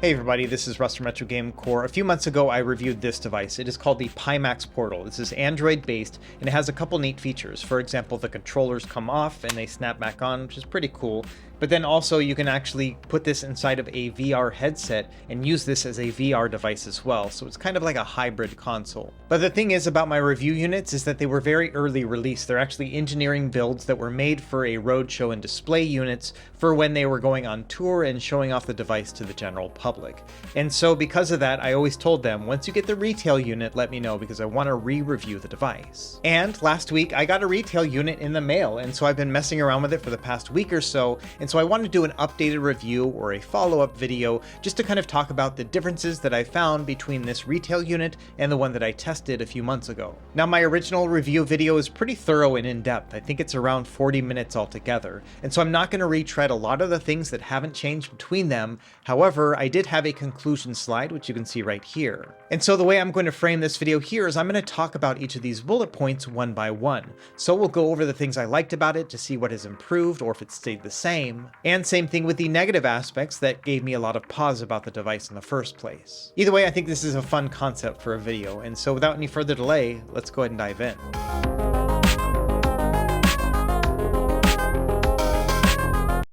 Hey everybody, this is Russ from Retro Game Core. A few months ago I reviewed this device. It is called the Pimax Portal. This is Android based and it has a couple neat features. For example, the controllers come off and they snap back on, which is pretty cool. But then also you can actually put this inside of a VR headset and use this as a VR device as well. So it's kind of like a hybrid console. But the thing is about my review units is that they were very early released. They're actually engineering builds that were made for a roadshow and display units for when they were going on tour and showing off the device to the general public. And so because of that, I always told them, once you get the retail unit, let me know because I want to re-review the device. And last week I got a retail unit in the mail, and so I've been messing around with it for the past week or so. And so I wanted to do an updated review or a follow-up video just to kind of talk about the differences that I found between this retail unit and the one that I tested a few months ago. Now, my original review video is pretty thorough and in-depth. I think it's around 40 minutes altogether. And so I'm not going to retread a lot of the things that haven't changed between them. However, I did have a conclusion slide, which you can see right here. And so the way I'm going to frame this video here is I'm going to talk about each of these bullet points one by one. So we'll go over the things I liked about it to see what has improved or if it stayed the same. And same thing with the negative aspects that gave me a lot of pause about the device in the first place. Either way, I think this is a fun concept for a video. And so without any further delay, let's go ahead and dive in.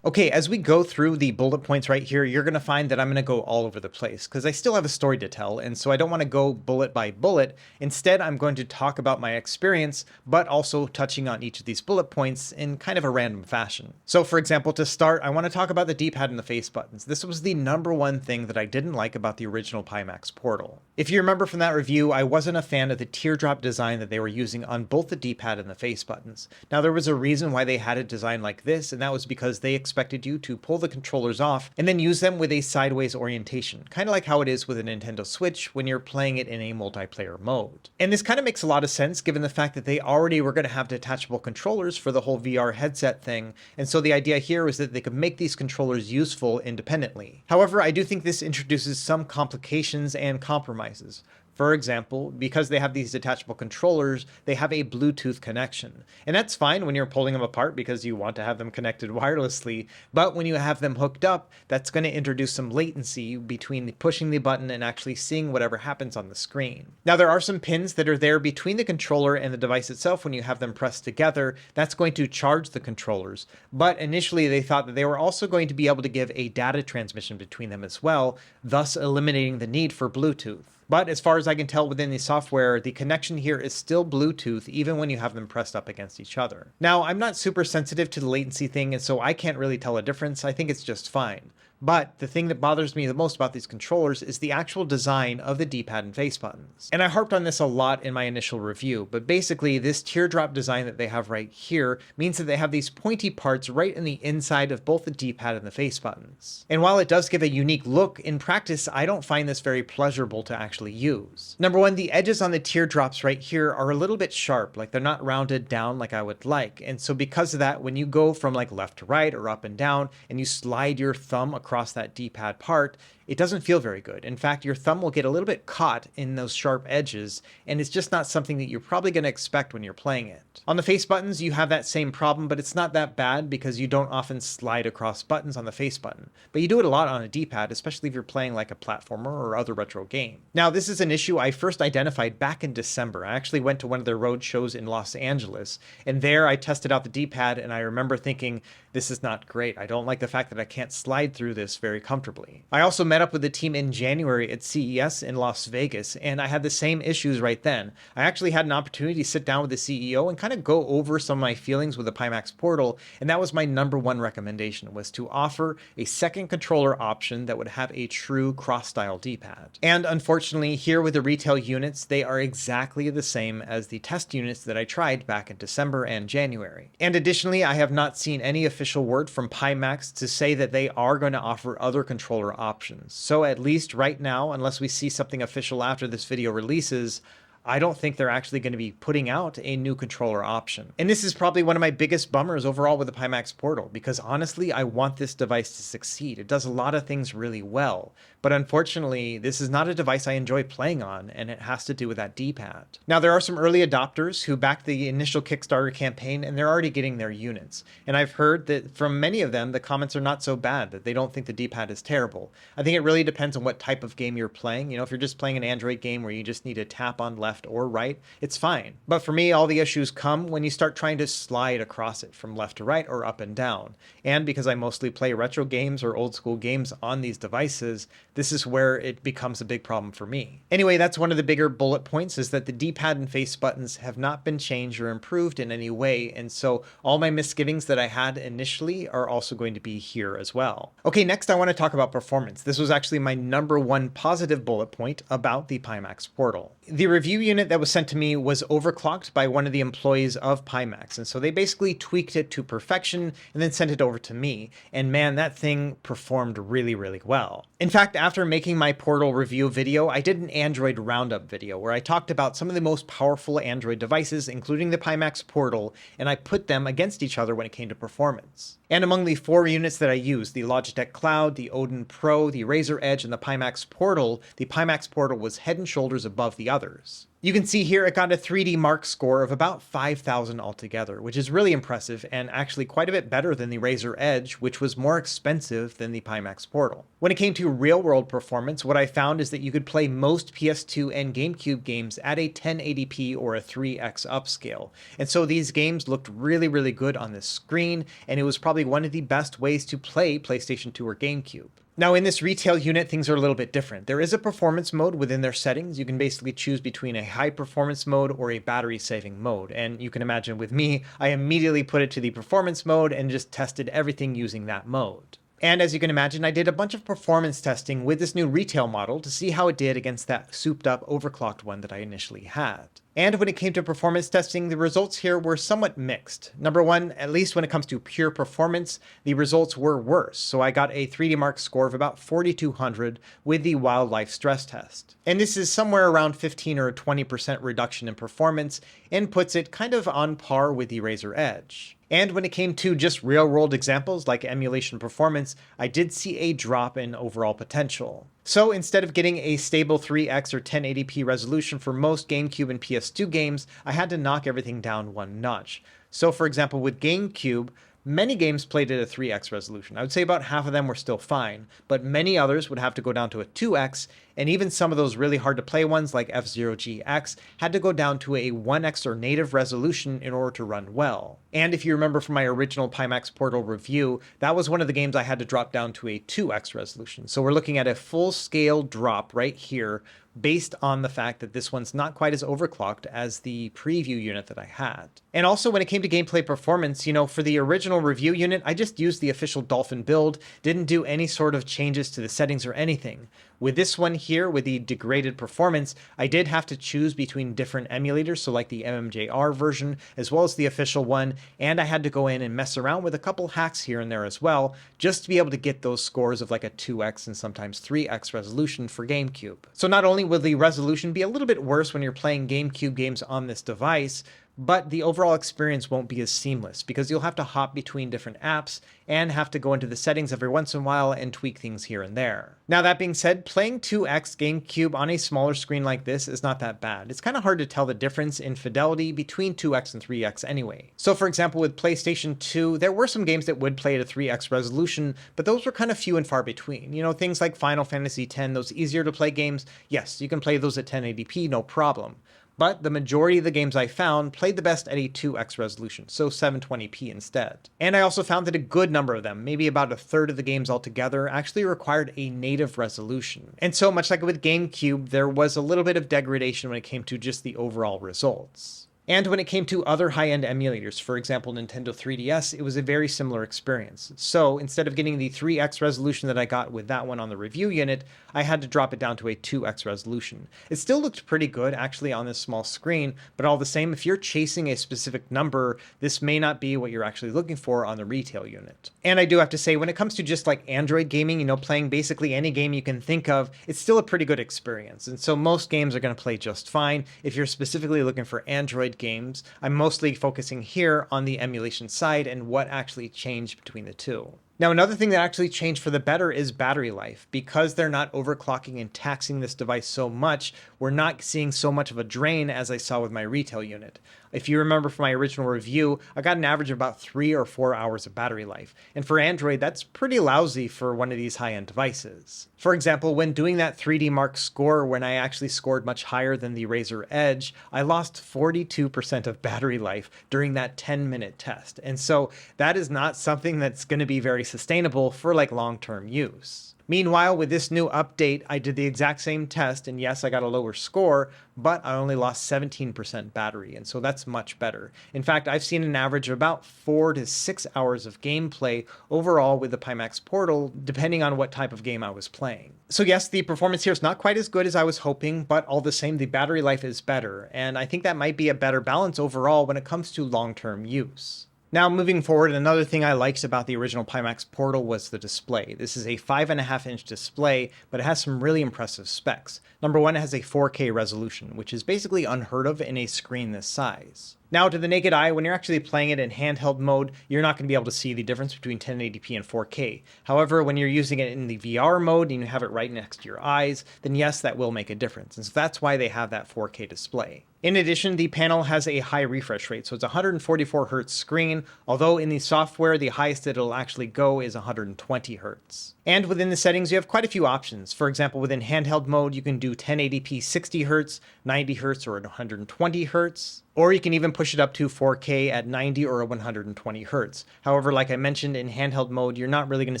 Okay, as we go through the bullet points right here, you're going to find that I'm going to go all over the place because I still have a story to tell, and so I don't want to go bullet by bullet. Instead, I'm going to talk about my experience, but also touching on each of these bullet points in kind of a random fashion. So for example, to start, I want to talk about the D-pad and the face buttons. This was the number one thing that I didn't like about the original Pimax Portal. If you remember from that review, I wasn't a fan of the teardrop design that they were using on both the D-pad and the face buttons. Now, there was a reason why they had it designed like this, and that was because they expected you to pull the controllers off and then use them with a sideways orientation, kind of like how it is with a Nintendo Switch when you're playing it in a multiplayer mode. And this kind of makes a lot of sense given the fact that they already were going to have detachable controllers for the whole VR headset thing, and so the idea here was that they could make these controllers useful independently. However, I do think this introduces some complications and compromises. For example, because they have these detachable controllers, they have a Bluetooth connection. And that's fine when you're pulling them apart because you want to have them connected wirelessly, but when you have them hooked up, that's going to introduce some latency between pushing the button and actually seeing whatever happens on the screen. Now, there are some pins that are there between the controller and the device itself when you have them pressed together. That's going to charge the controllers. But initially, they thought that they were also going to be able to give a data transmission between them as well, thus eliminating the need for Bluetooth. But as far as I can tell within the software, the connection here is still Bluetooth even when you have them pressed up against each other. Now, I'm not super sensitive to the latency thing, and so I can't really tell a difference. I think it's just fine. But the thing that bothers me the most about these controllers is the actual design of the D-pad and face buttons. And I harped on this a lot in my initial review, but basically this teardrop design that they have right here means that they have these pointy parts right in the inside of both the D-pad and the face buttons. And while it does give a unique look, in practice, I don't find this very pleasurable to actually use. Number one, the edges on the teardrops right here are a little bit sharp, like they're not rounded down like I would like. And so because of that, when you go from like left to right or up and down and you slide your thumb across that D-pad part, it doesn't feel very good. In fact, your thumb will get a little bit caught in those sharp edges, and it's just not something that you're probably going to expect when you're playing it. On the face buttons, you have that same problem, but it's not that bad because you don't often slide across buttons on the face button. But you do it a lot on a D-pad, especially if you're playing like a platformer or other retro game. Now, this is an issue I first identified back in December. I actually went to one of their road shows in Los Angeles, and there I tested out the D-pad, and I remember thinking, this is not great. I don't like the fact that I can't slide through this very comfortably. I also met up with the team in January at CES in Las Vegas, and I had the same issues right then. I actually had an opportunity to sit down with the CEO and kind of go over some of my feelings with the Pimax Portal, and that was my number one recommendation, was to offer a second controller option that would have a true cross-style D-pad. And unfortunately, here with the retail units, they are exactly the same as the test units that I tried back in December and January. And additionally, I have not seen any official word from Pimax to say that they are going to offer other controller options. So at least right now, unless we see something official after this video releases, I don't think they're actually going to be putting out a new controller option. And this is probably one of my biggest bummers overall with the Pimax Portal, because honestly, I want this device to succeed. It does a lot of things really well, but unfortunately, this is not a device I enjoy playing on, and it has to do with that D-pad. Now, there are some early adopters who backed the initial Kickstarter campaign, and they're already getting their units. And I've heard that from many of them, the comments are not so bad, that they don't think the D-pad is terrible. I think it really depends on what type of game you're playing. You know, if you're just playing an Android game where you just need to tap on left or right, it's fine. But for me, all the issues come when you start trying to slide across it from left to right or up and down. And because I mostly play retro games or old school games on these devices, this is where it becomes a big problem for me. Anyway, that's one of the bigger bullet points, is that the D-pad and face buttons have not been changed or improved in any way. And so all my misgivings that I had initially are also going to be here as well. Okay, next I want to talk about performance. This was actually my number one positive bullet point about the Pimax Portal. The review unit that was sent to me was overclocked by one of the employees of Pimax, and so they basically tweaked it to perfection and then sent it over to me, and man, that thing performed really, really well. In fact, after making my Portal review video, I did an Android roundup video where I talked about some of the most powerful Android devices, including the Pimax Portal, and I put them against each other when it came to performance. And among the 4 units that I used, the Logitech Cloud, the Odin Pro, the Razer Edge, and the Pimax Portal was head and shoulders above the others. You can see here it got a 3D Mark score of about 5,000 altogether, which is really impressive and actually quite a bit better than the Razer Edge, which was more expensive than the Pimax Portal. When it came to real-world performance, what I found is that you could play most PS2 and GameCube games at a 1080p or a 3x upscale. And so these games looked really, really good on this screen, and it was probably one of the best ways to play PlayStation 2 or GameCube. Now in this retail unit, things are a little bit different. There is a performance mode within their settings. You can basically choose between a high performance mode or a battery saving mode. And you can imagine with me, I immediately put it to the performance mode and just tested everything using that mode. And as you can imagine, I did a bunch of performance testing with this new retail model to see how it did against that souped up overclocked one that I initially had. And when it came to performance testing, the results here were somewhat mixed. Number one, at least when it comes to pure performance, the results were worse. So I got a 3D Mark score of about 4,200 with the wildlife stress test. And this is somewhere around 15 or 20% reduction in performance and puts it kind of on par with the Razer Edge. And when it came to just real-world examples like emulation performance, I did see a drop in overall potential. So instead of getting a stable 3x or 1080p resolution for most GameCube and PS2 games, I had to knock everything down one notch. So for example, with GameCube, many games played at a 3x resolution. I would say about half of them were still fine, but many others would have to go down to a 2x, and even some of those really hard to play ones like F-Zero GX had to go down to a 1x or native resolution in order to run well. And if you remember from my original Pimax Portal review, that was one of the games I had to drop down to a 2x resolution. So we're looking at a full scale drop right here based on the fact that this one's not quite as overclocked as the preview unit that I had. And also when it came to gameplay performance, you know, for the original review unit, I just used the official Dolphin build, didn't do any sort of changes to the settings or anything. With this one here, with the degraded performance, I did have to choose between different emulators, so like the MMJR version, as well as the official one, and I had to go in and mess around with a couple hacks here and there as well, just to be able to get those scores of like a 2x and sometimes 3x resolution for GameCube. So not only will the resolution be a little bit worse when you're playing GameCube games on this device, but the overall experience won't be as seamless because you'll have to hop between different apps and have to go into the settings every once in a while and tweak things here and there. Now that being said, playing 2x GameCube on a smaller screen like this is not that bad. It's kind of hard to tell the difference in fidelity between 2x and 3x anyway. So for example, with PlayStation 2, there were some games that would play at a 3x resolution, but those were kind of few and far between. You know, things like Final Fantasy X, those easier to play games, yes, you can play those at 1080p, no problem. But the majority of the games I found played the best at a 2x resolution, so 720p instead. And I also found that a good number of them, maybe about a third of the games altogether, actually required a native resolution. And so much like with GameCube, there was a little bit of degradation when it came to just the overall results. And when it came to other high-end emulators, for example, Nintendo 3DS, it was a very similar experience. So instead of getting the 3x resolution that I got with that one on the review unit, I had to drop it down to a 2x resolution. It still looked pretty good actually on this small screen, but all the same, if you're chasing a specific number, this may not be what you're actually looking for on the retail unit. And I do have to say, when it comes to just like Android gaming, playing basically any game you can think of, it's still a pretty good experience. And so most games are going to play just fine. If you're specifically looking for Android games, I'm mostly focusing here on the emulation side and what actually changed between the two. Now, another thing that actually changed for the better is battery life. Because they're not overclocking and taxing this device so much, we're not seeing so much of a drain as I saw with my retail unit. If you remember from my original review, I got an average of about 3 or 4 hours of battery life. And for Android, that's pretty lousy for one of these high-end devices. For example, when doing that 3D Mark score, when I actually scored much higher than the Razer Edge, I lost 42% of battery life during that 10-minute test. And so that is not something that's going to be very sustainable for like long-term use. Meanwhile, with this new update, I did the exact same test, and yes, I got a lower score, but I only lost 17% battery, and so that's much better. In fact, I've seen an average of about 4 to 6 hours of gameplay overall with the Pimax Portal, depending on what type of game I was playing. So yes, the performance here is not quite as good as I was hoping, but all the same, the battery life is better, and I think that might be a better balance overall when it comes to long-term use. Now, moving forward, another thing I liked about the original Pimax Portal was the display. This is a 5.5-inch display, but it has some really impressive specs. Number one, it has a 4K resolution, which is basically unheard of in a screen this size. Now, to the naked eye, when you're actually playing it in handheld mode, you're not going to be able to see the difference between 1080p and 4K. However, when you're using it in the VR mode and you have it right next to your eyes, then yes, that will make a difference. And so that's why they have that 4K display. In addition, the panel has a high refresh rate, so it's a 144 Hz screen, although in the software, the highest it'll actually go is 120 Hz. And within the settings, you have quite a few options. For example, within handheld mode, you can do 1080p 60 Hz, 90 Hz, or 120 Hz. Or you can even push it up to 4K at 90 or 120 Hz. However, like I mentioned, in handheld mode, you're not really going to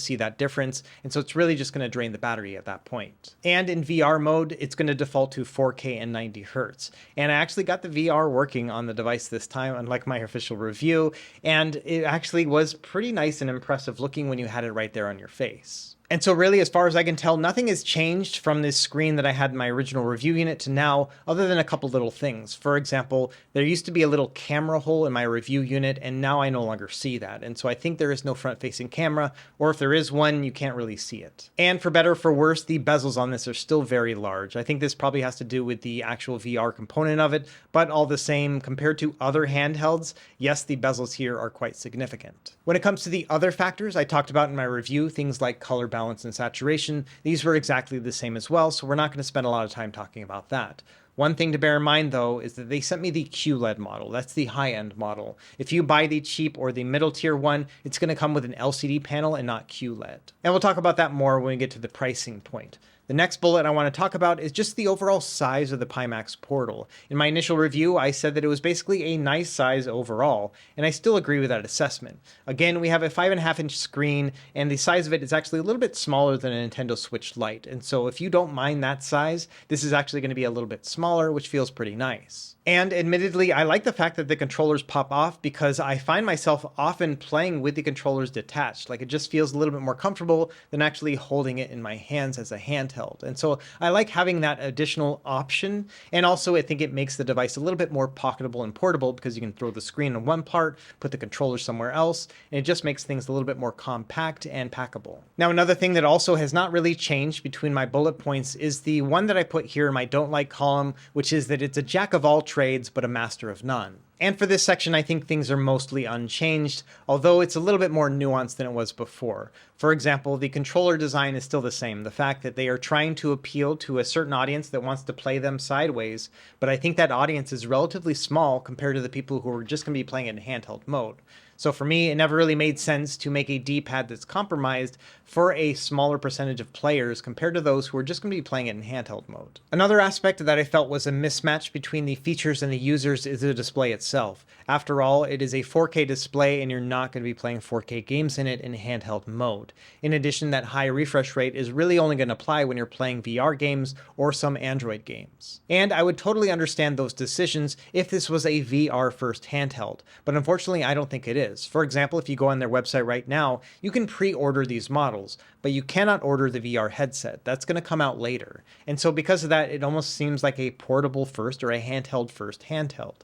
see that difference, and so it's really just going to drain the battery at that point. And in VR mode, it's going to default to 4K and 90 Hz. And I actually got the VR working on the device this time, unlike my official review, and it actually was pretty nice and impressive looking when you had it right there on your face. And so really, as far as I can tell, nothing has changed from this screen that I had in my original review unit to now, other than a couple little things. For example, there used to be a little camera hole in my review unit, and now I no longer see that. And so I think there is no front-facing camera, or if there is one, you can't really see it. And for better or for worse, the bezels on this are still very large. I think this probably has to do with the actual VR component of it, but all the same, compared to other handhelds, yes, the bezels here are quite significant. When it comes to the other factors I talked about in my review, things like color balance and saturation, these were exactly the same as well, so we're not going to spend a lot of time talking about that. One thing to bear in mind, though, is that they sent me the QLED model. That's the high-end model. If you buy the cheap or the middle tier one, it's going to come with an LCD panel and not QLED. And we'll talk about that more when we get to the pricing point. The next bullet I want to talk about is just the overall size of the Pimax Portal. In my initial review, I said that it was basically a nice size overall, and I still agree with that assessment. Again, we have a 5.5-inch screen, and the size of it is actually a little bit smaller than a Nintendo Switch Lite, and so if you don't mind that size, this is actually going to be a little bit smaller, which feels pretty nice. And admittedly, I like the fact that the controllers pop off because I find myself often playing with the controllers detached. Like, it just feels a little bit more comfortable than actually holding it in my hands as a handheld. And so I like having that additional option. And also I think it makes the device a little bit more pocketable and portable because you can throw the screen in one part, put the controller somewhere else, and it just makes things a little bit more compact and packable. Now, another thing that also has not really changed between my bullet points is the one that I put here in my don't like column, which is that it's a jack of all trades, but a master of none. And for this section, I think things are mostly unchanged, although it's a little bit more nuanced than it was before. For example, the controller design is still the same. The fact that they are trying to appeal to a certain audience that wants to play them sideways, but I think that audience is relatively small compared to the people who are just going to be playing it in handheld mode. So for me, it never really made sense to make a D-pad that's compromised for a smaller percentage of players compared to those who are just going to be playing it in handheld mode. Another aspect that I felt was a mismatch between the features and the users is the display itself. After all, it is a 4K display and you're not going to be playing 4K games in it in handheld mode. In addition, that high refresh rate is really only going to apply when you're playing VR games or some Android games. And I would totally understand those decisions if this was a VR first handheld, but unfortunately I don't think it is. For example, if you go on their website right now, you can pre-order these models, but you cannot order the VR headset. That's going to come out later. And so because of that, it almost seems like a portable first or a handheld first handheld.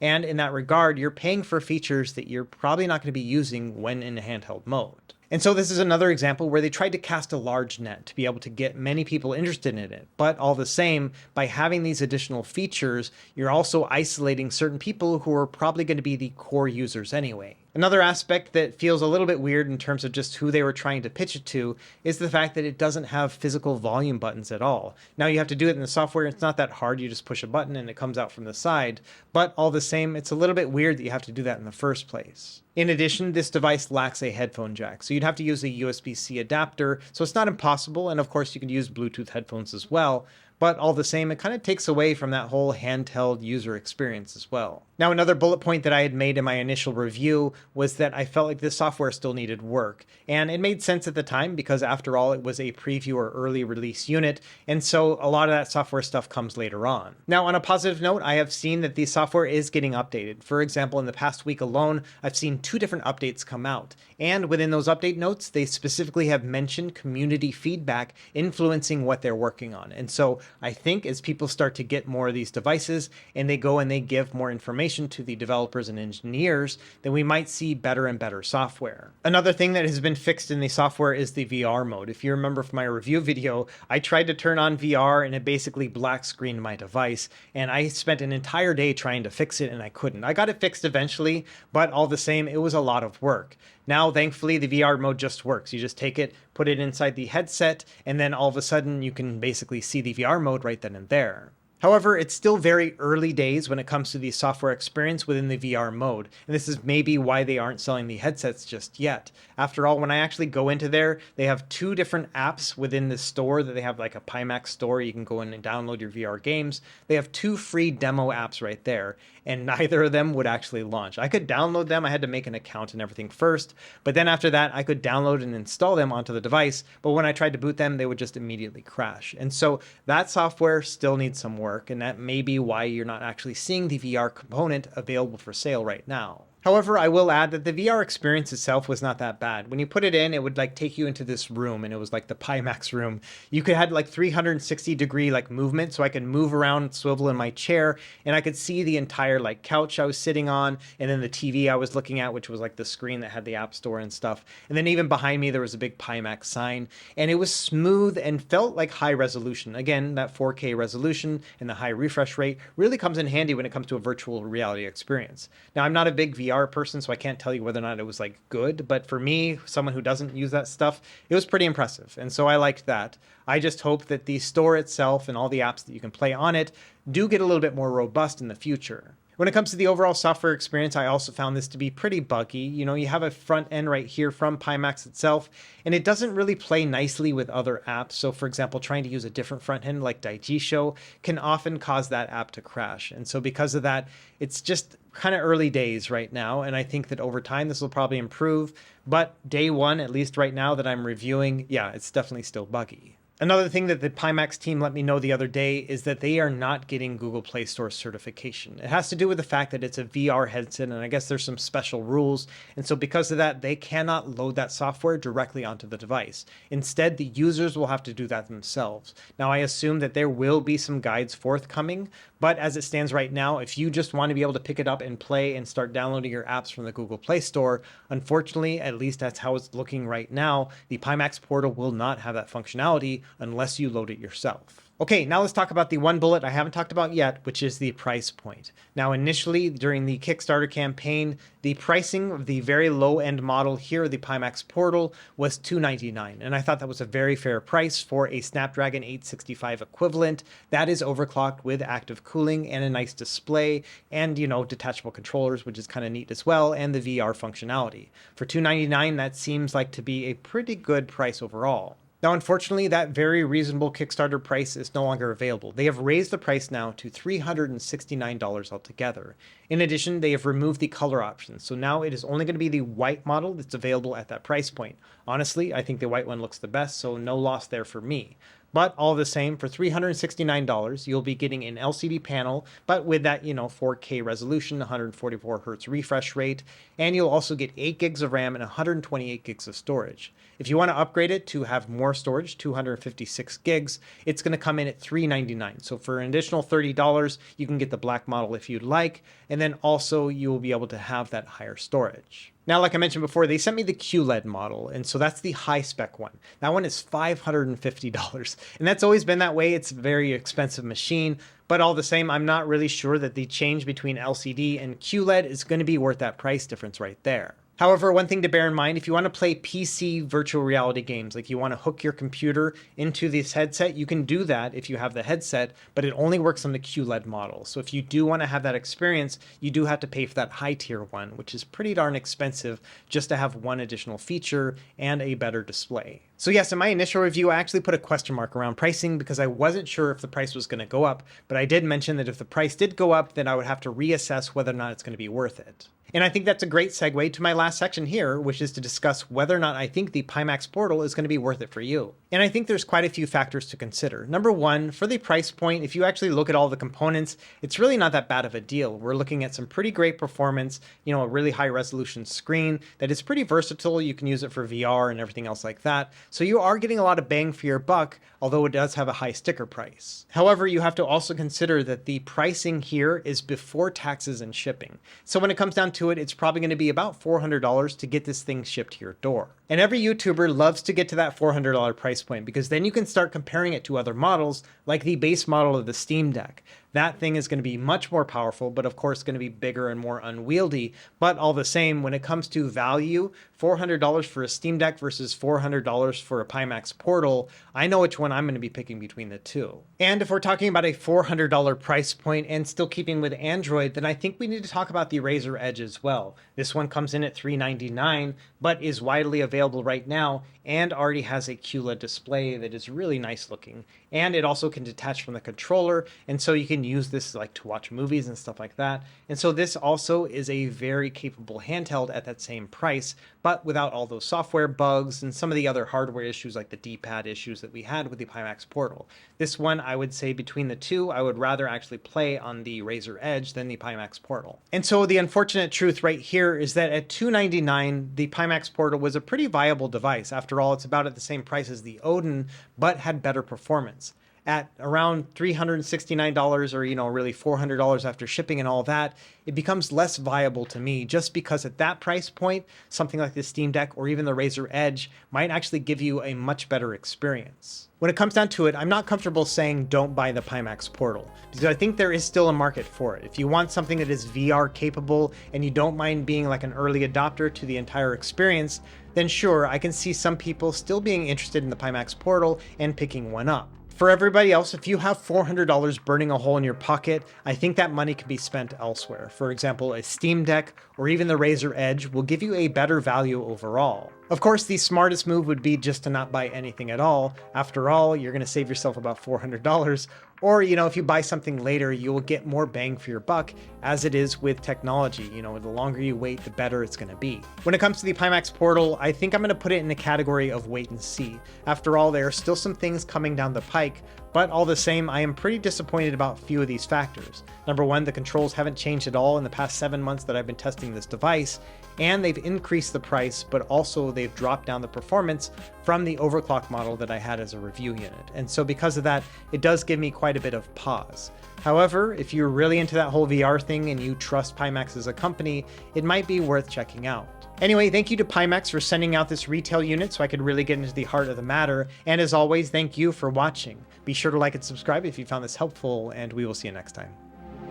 And in that regard, you're paying for features that you're probably not going to be using when in handheld mode. And so this is another example where they tried to cast a large net to be able to get many people interested in it. But all the same, by having these additional features, you're also isolating certain people who are probably going to be the core users anyway. Another aspect that feels a little bit weird in terms of just who they were trying to pitch it to is the fact that it doesn't have physical volume buttons at all. Now you have to do it in the software. It's not that hard. You just push a button and it comes out from the side. But all the same, it's a little bit weird that you have to do that in the first place. In addition, this device lacks a headphone jack, so you'd have to use a USB-C adapter, so it's not impossible, and of course you can use Bluetooth headphones as well, but all the same, it kind of takes away from that whole handheld user experience as well. Now, another bullet point that I had made in my initial review was that I felt like this software still needed work, and it made sense at the time because after all, it was a preview or early release unit, and so a lot of that software stuff comes later on. Now, on a positive note, I have seen that the software is getting updated. For example, in the past week alone, I've seen 2 different updates come out, and within those update notes, they specifically have mentioned community feedback influencing what they're working on. And so I think as people start to get more of these devices and they go and they give more information to the developers and engineers, then we might see better and better software. Another thing that has been fixed in the software is the VR mode. If you remember from my review video, I tried to turn on VR and it basically black screened my device, and I spent an entire day trying to fix it and I couldn't. I got it fixed eventually, but all the same, it was a lot of work. Now, thankfully, the VR mode just works. You just take it, put it inside the headset, and then all of a sudden you can basically see the VR mode right then and there. However, it's still very early days when it comes to the software experience within the VR mode, and this is maybe why they aren't selling the headsets just yet. After all, when I actually go into there, they have 2 different apps within the store that they have, like a Pimax store. You can go in and download your VR games. They have 2 free demo apps right there, and neither of them would actually launch. I could download them. I had to make an account and everything first, but then after that, I could download and install them onto the device, but when I tried to boot them, they would just immediately crash. And so that software still needs some work, and that may be why you're not actually seeing the VR component available for sale right now. However, I will add that the VR experience itself was not that bad. When you put it in, it would like take you into this room, and it was like the Pimax room. You could have like 360-degree like movement, so I could move around, swivel in my chair, and I could see the entire like couch I was sitting on, and then the TV I was looking at, which was like the screen that had the App Store and stuff. And then even behind me, there was a big Pimax sign, and it was smooth and felt like high resolution. Again, that 4K resolution and the high refresh rate really comes in handy when it comes to a virtual reality experience. Now, I'm not a big VR person, so I can't tell you whether or not it was like good, but for me, someone who doesn't use that stuff, it was pretty impressive, and so I liked that. I just hope that the store itself and all the apps that you can play on it do get a little bit more robust in the future. When it comes to the overall software experience, I also found this to be pretty buggy. You know, you have a front end right here from Pimax itself, and it doesn't really play nicely with other apps. So for example, trying to use a different front end like Daijisho can often cause that app to crash. And so because of that, it's just kind of early days right now. And I think that over time, this will probably improve. But day one, at least right now that I'm reviewing, yeah, it's definitely still buggy. Another thing that the Pimax team let me know the other day is that they are not getting Google Play Store certification. It has to do with the fact that it's a VR headset, and I guess there's some special rules. And so because of that, they cannot load that software directly onto the device. Instead, the users will have to do that themselves. Now, I assume that there will be some guides forthcoming, but as it stands right now, if you just want to be able to pick it up and play and start downloading your apps from the Google Play Store, unfortunately, at least that's how it's looking right now, the Pimax Portal will not have that functionality unless you load it yourself. Okay, now let's talk about the one bullet I haven't talked about yet, which is the price point. Now, initially during the Kickstarter campaign, the pricing of the very low end model here, the Pimax Portal, was $299. And I thought that was a very fair price for a Snapdragon 865 equivalent that is overclocked with active cooling and a nice display and, detachable controllers, which is kind of neat as well, and the VR functionality. For $299, that seems like to be a pretty good price overall. Now, unfortunately, that very reasonable Kickstarter price is no longer available. They have raised the price now to $369 altogether. In addition, they have removed the color options. So now it is only going to be the white model that's available at that price point. Honestly, I think the white one looks the best, so no loss there for me. But all the same, for $369, you'll be getting an LCD panel, but with that, 4K resolution, 144 hertz refresh rate, and you'll also get 8 gigs of RAM and 128 gigs of storage. If you want to upgrade it to have more storage, 256 gigs, it's going to come in at $399. So for an additional $30, you can get the black model if you'd like, and then also you will be able to have that higher storage. Now, like I mentioned before, they sent me the QLED model, and so that's the high spec one. That one is $550, and that's always been that way. It's a very expensive machine, but all the same, I'm not really sure that the change between LCD and QLED is going to be worth that price difference right there. However, one thing to bear in mind, if you want to play PC virtual reality games, like you want to hook your computer into this headset, you can do that if you have the headset, but it only works on the QLED model. So if you do want to have that experience, you do have to pay for that high tier one, which is pretty darn expensive just to have one additional feature and a better display. So yes, in my initial review, I actually put a question mark around pricing because I wasn't sure if the price was going to go up, but I did mention that if the price did go up, then I would have to reassess whether or not it's going to be worth it. And I think that's a great segue to my last section here, which is to discuss whether or not I think the Pimax Portal is going to be worth it for you. And I think there's quite a few factors to consider. Number one, for the price point, if you actually look at all the components, it's really not that bad of a deal. We're looking at some pretty great performance, a really high resolution screen that is pretty versatile. You can use it for VR and everything else like that. So you are getting a lot of bang for your buck, although it does have a high sticker price. However, you have to also consider that the pricing here is before taxes and shipping. So when it comes down to it, it's probably going to be about $400 to get this thing shipped to your door. And every YouTuber loves to get to that $400 price point because then you can start comparing it to other models like the base model of the Steam Deck. That thing is going to be much more powerful, but of course going to be bigger and more unwieldy. But all the same, when it comes to value, $400 for a Steam Deck versus $400 for a Pimax Portal, I know which one I'm going to be picking between the two. And if we're talking about a $400 price point and still keeping with Android, then I think we need to talk about the Razer Edge as well. This one comes in at $399, but is widely available right now and already has a QLED display that is really nice looking. And it also can detach from the controller, and so you can use this like to watch movies and stuff like that. And so this also is a very capable handheld at that same price, but without all those software bugs and some of the other hardware issues like the D-pad issues that we had with the Pimax Portal. This one, I would say between the two, I would rather actually play on the Razer Edge than the Pimax Portal. And so the unfortunate truth right here is that at $299, the Pimax Portal was a pretty viable device. After all, it's about at the same price as the Odin, but had better performance. At around $369 or, really $400 after shipping and all that, it becomes less viable to me just because at that price point, something like the Steam Deck or even the Razer Edge might actually give you a much better experience. When it comes down to it, I'm not comfortable saying don't buy the Pimax Portal because I think there is still a market for it. If you want something that is VR capable and you don't mind being like an early adopter to the entire experience, then sure, I can see some people still being interested in the Pimax Portal and picking one up. For everybody else, if you have $400 burning a hole in your pocket, I think that money can be spent elsewhere. For example, a Steam Deck or even the Razer Edge will give you a better value overall. Of course, the smartest move would be just to not buy anything at all. After all, you're going to save yourself about $400. Or, if you buy something later, you will get more bang for your buck, as it is with technology. The longer you wait, the better it's going to be. When it comes to the Pimax Portal, I think I'm going to put it in the category of wait and see. After all, there are still some things coming down the pike, but all the same, I am pretty disappointed about a few of these factors. Number one, the controls haven't changed at all in the past 7 months that I've been testing this device, and they've increased the price, but also they've dropped down the performance from the overclock model that I had as a review unit. And so because of that, it does give me quite a bit of pause. However, if you're really into that whole VR thing and you trust Pimax as a company, it might be worth checking out. Anyway, thank you to Pimax for sending out this retail unit so I could really get into the heart of the matter. And as always, thank you for watching. Be sure to like and subscribe if you found this helpful, and we will see you next time.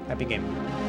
Happy gaming.